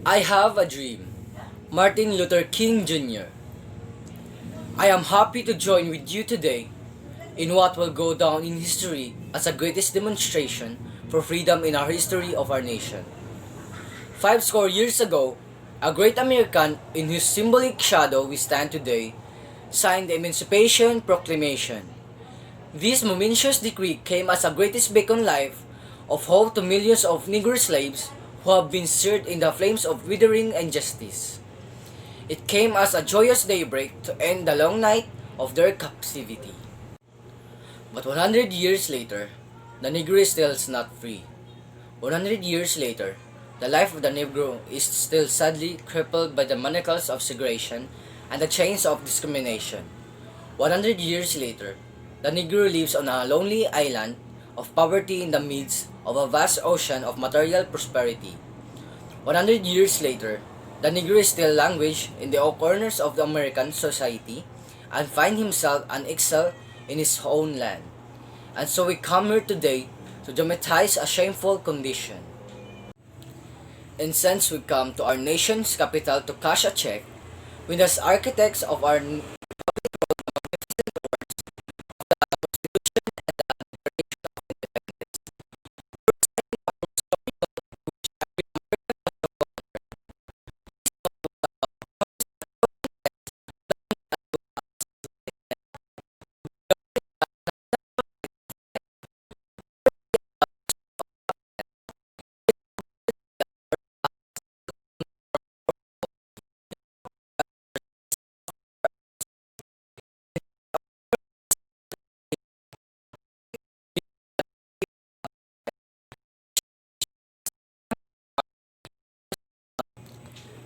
I have a dream. Martin Luther King Jr. I am happy to join with you today in what will go down in history as the greatest demonstration for freedom in our history of our nation. 50 years ago, a great American in whose symbolic shadow we stand today signed the Emancipation Proclamation. This momentous decree came as the greatest beacon life of hope to millions of Negro slaves who have been seared in the flames of withering injustice. It came as a joyous daybreak to end the long night of their captivity. But 100 years later, the Negro is still not free. 100 years later, the life of the Negro is still sadly crippled by the manacles of segregation and the chains of discrimination. 100 years later, the Negro lives on a lonely island of poverty in the midst of a vast ocean of material prosperity. 100 years later, the Negro is still languish in the corners of the American society and find himself an exile in his own land. And so we come here today to dramatize a shameful condition. And since we come to our nation's capital to cash a check, we as architects of our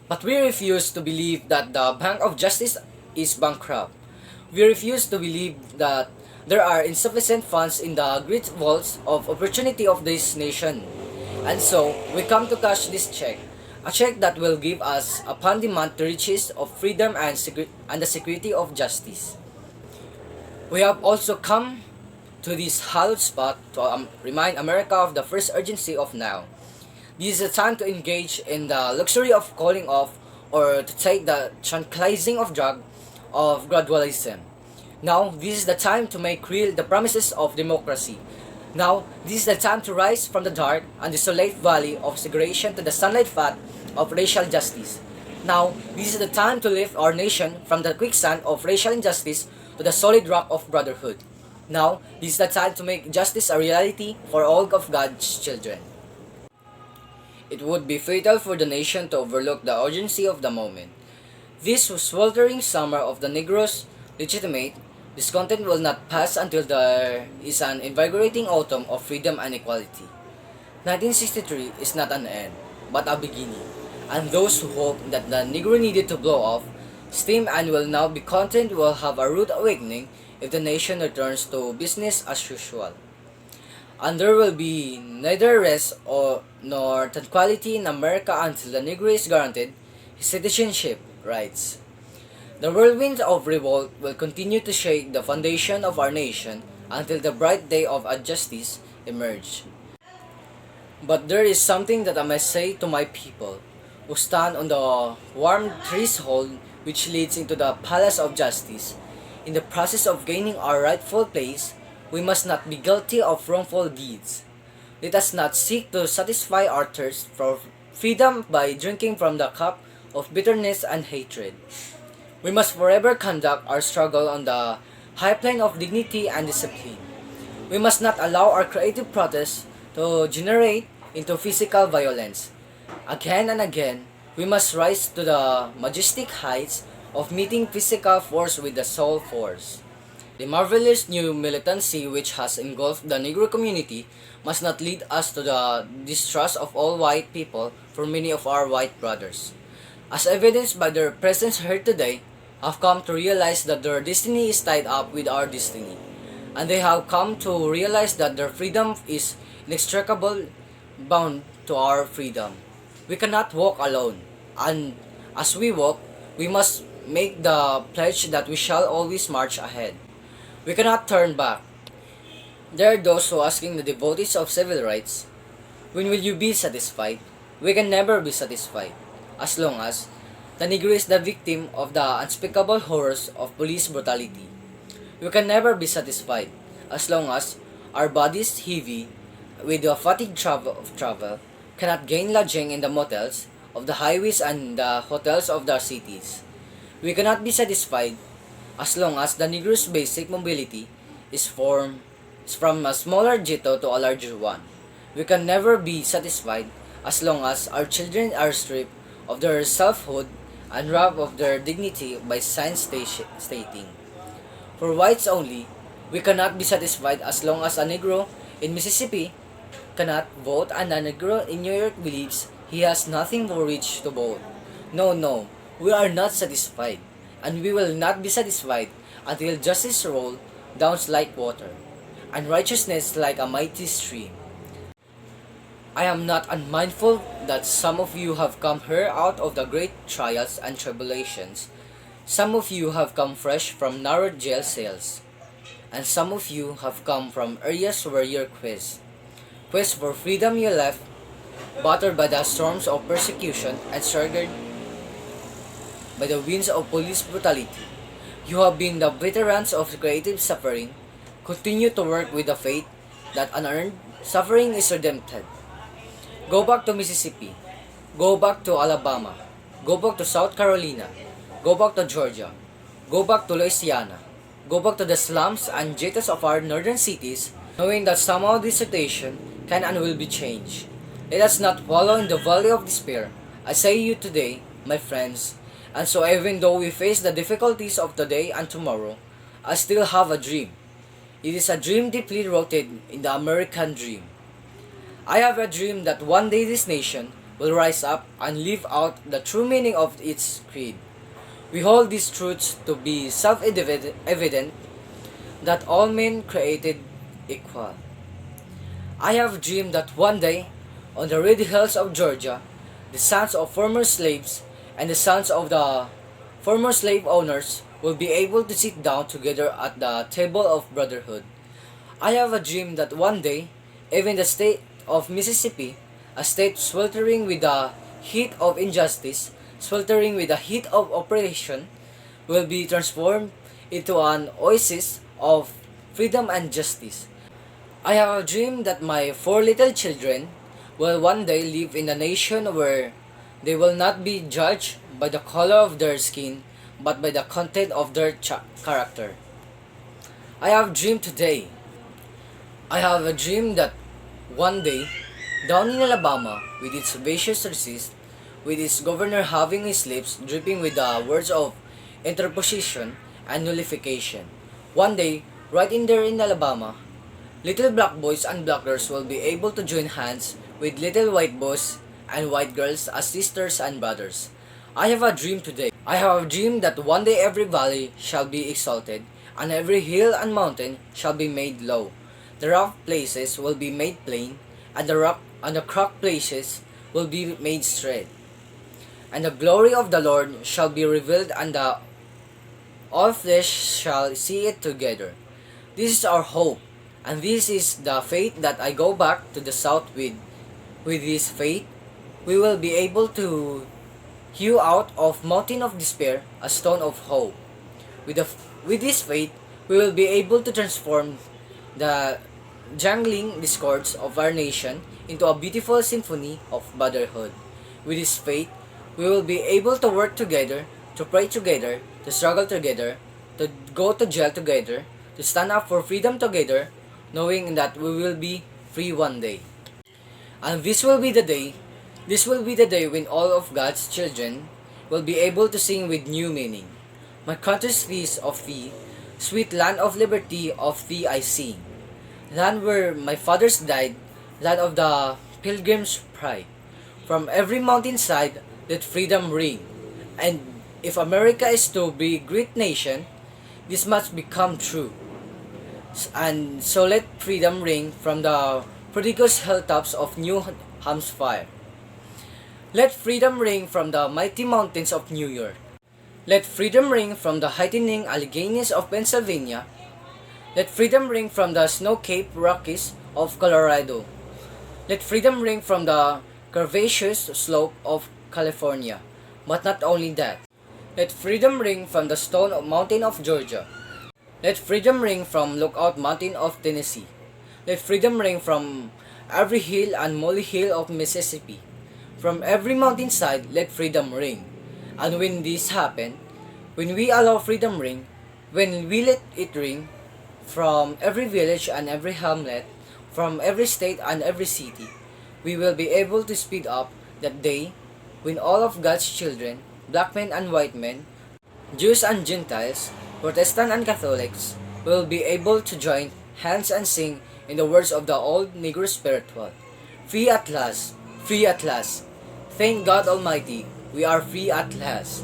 But we refuse to believe that the Bank of Justice is bankrupt. We refuse to believe that there are insufficient funds in the great vaults of opportunity of this nation. And so, we come to cash this check. A check that will give us upon demand the riches of freedom and the security of justice. We have also come to this hallowed spot to remind America of the first urgency of now. This is a time to engage in the luxury of calling off or to take the tranquilizing of drug of gradualism. Now, this is the time to make real the promises of democracy. Now, this is the time to rise from the dark and desolate valley of segregation to the sunlight path of racial justice. Now, this is the time to lift our nation from the quicksand of racial injustice to the solid rock of brotherhood. Now, this is the time to make justice a reality for all of God's children. It would be fatal for the nation to overlook the urgency of the moment. This sweltering summer of the Negroes legitimate discontent will not pass until there is an invigorating autumn of freedom and equality. 1963 is not an end, but a beginning, and those who hope that the Negro needed to blow off steam and will now be content will have a rude awakening if the nation returns to business as usual. And there will be neither rest nor tranquility in America until the Negro is guaranteed his citizenship rights. The whirlwind of revolt will continue to shake the foundation of our nation until the bright day of justice emerge. But there is something that I must say to my people who stand on the warm threshold which leads into the palace of justice. In the process of gaining our rightful place, we must not be guilty of wrongful deeds. Let us not seek to satisfy our thirst for freedom by drinking from the cup of bitterness and hatred. We must forever conduct our struggle on the high plane of dignity and discipline. We must not allow our creative protest to generate into physical violence. Again and again, we must rise to the majestic heights of meeting physical force with the soul force. The marvelous new militancy which has engulfed the Negro community must not lead us to the distrust of all white people for many of our white brothers. As evidenced by their presence here today, have come to realize that their destiny is tied up with our destiny, and they have come to realize that their freedom is inextricably bound to our freedom. We cannot walk alone, and as we walk, we must make the pledge that we shall always march ahead. We cannot turn back. There are those who are asking the devotees of civil rights, when will you be satisfied? We can never be satisfied. as long as the Negro is the victim of the unspeakable horrors of police brutality. We can never be satisfied as long as our bodies heavy with the fatigue of travel cannot gain lodging in the motels of the highways and the hotels of the cities. We cannot be satisfied as long as the Negro's basic mobility is from a smaller ghetto to a larger one. We can never be satisfied as long as our children are stripped of their selfhood and robbed of their dignity by signs stating, "For whites only." We cannot be satisfied as long as a Negro in Mississippi cannot vote and a Negro in New York believes he has nothing for which to vote. No, no, we are not satisfied, and we will not be satisfied until justice rolls down like water, and righteousness like a mighty stream. I am not unmindful that some of you have come here out of the great trials and tribulations. Some of you have come fresh from narrow jail cells, and some of you have come from areas where your quest for freedom you left, battered by the storms of persecution and staggered by the winds of police brutality. You have been the veterans of creative suffering. Continue to work with the faith that unearned suffering is redempted. Go back to Mississippi. Go back to Alabama. Go back to South Carolina. Go back to Georgia. Go back to Louisiana. Go back to the slums and ghettos of our northern cities, knowing that somehow this situation can and will be changed. Let us not wallow in the valley of despair. I say you today, my friends, and so even though we face the difficulties of today and tomorrow, I still have a dream. It is a dream deeply rooted in the American dream. I have a dream that one day this nation will rise up and live out the true meaning of its creed. We hold these truths to be self-evident that all men created equal. I have dreamed that one day, on the red hills of Georgia, the sons of former slaves and the sons of the former slave owners will be able to sit down together at the table of brotherhood. I have a dream that one day, even the state of Mississippi, a state sweltering with the heat of injustice, sweltering with the heat of oppression, will be transformed into an oasis of freedom and justice. I have a dream that my 4 little children will one day live in a nation where they will not be judged by the color of their skin, but by the content of their character. I have dreamed today. I have a dream that one day, down in Alabama, with its vicious resist, with its governor having his lips dripping with the words of interposition and nullification, one day, right in there in Alabama, little black boys and black girls will be able to join hands with little white boys and white girls as sisters and brothers. I have a dream today. I have a dream that one day every valley shall be exalted, and every hill and mountain shall be made low. The rough places will be made plain, and the cracked places will be made straight. And the glory of the Lord shall be revealed, and all flesh shall see it together. This is our hope, and this is the faith that I go back to the south with. With this faith, we will be able to hew out of mountain of despair a stone of hope. With this faith, we will be able to transform the jangling discords of our nation into a beautiful symphony of brotherhood. With this faith, we will be able to work together, to pray together, to struggle together, to go to jail together, to stand up for freedom together, knowing that we will be free one day. And this will be the day when all of God's children will be able to sing with new meaning. My country's feast of thee, sweet land of liberty of thee I sing. Land where my fathers died, land of the pilgrim's pride. From every mountainside let freedom ring. And if America is to be a great nation, this must become true. And so let freedom ring from the prodigious hilltops of New Hampshire. Let freedom ring from the mighty mountains of New York. Let freedom ring from the heightening Alleghenies of Pennsylvania. Let freedom ring from the snow-capped Rockies of Colorado. Let freedom ring from the curvaceous slope of California. But not only that. Let freedom ring from the stone mountain of Georgia. Let freedom ring from Lookout Mountain of Tennessee. Let freedom ring from every hill and molehill of Mississippi. From every mountainside, let freedom ring. And when this happen, when we allow freedom ring, when we let it ring from every village and every hamlet, from every state and every city, we will be able to speed up that day when all of God's children, black men and white men, Jews and Gentiles, Protestant and Catholics, will be able to join hands and sing in the words of the old Negro spiritual. Free at last, free at last. Thank God Almighty, we are free at last.